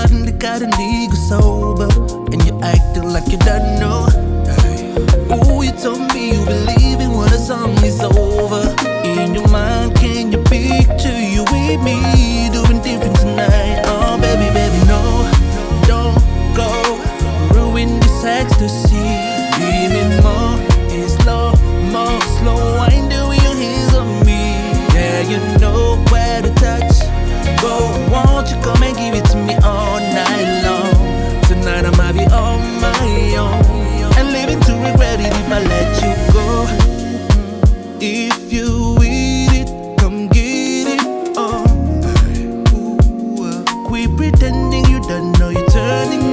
suddenly got a nigga sober, and you acting like you don't know. Ooh, you told me you believe in when the song is over. In your mind, can you picture you with me doing different tonight? Oh, baby, baby, no, don't go ruin this ecstasy. Give me more, it's slow, more slow wind with your hands on me. Yeah, you know where to touch. Go, won't you come and give it to me all night long? Tonight I might be on my own and living to regret it if I let you go. If you with it, come get it on. Quit pretending you don't know you're turning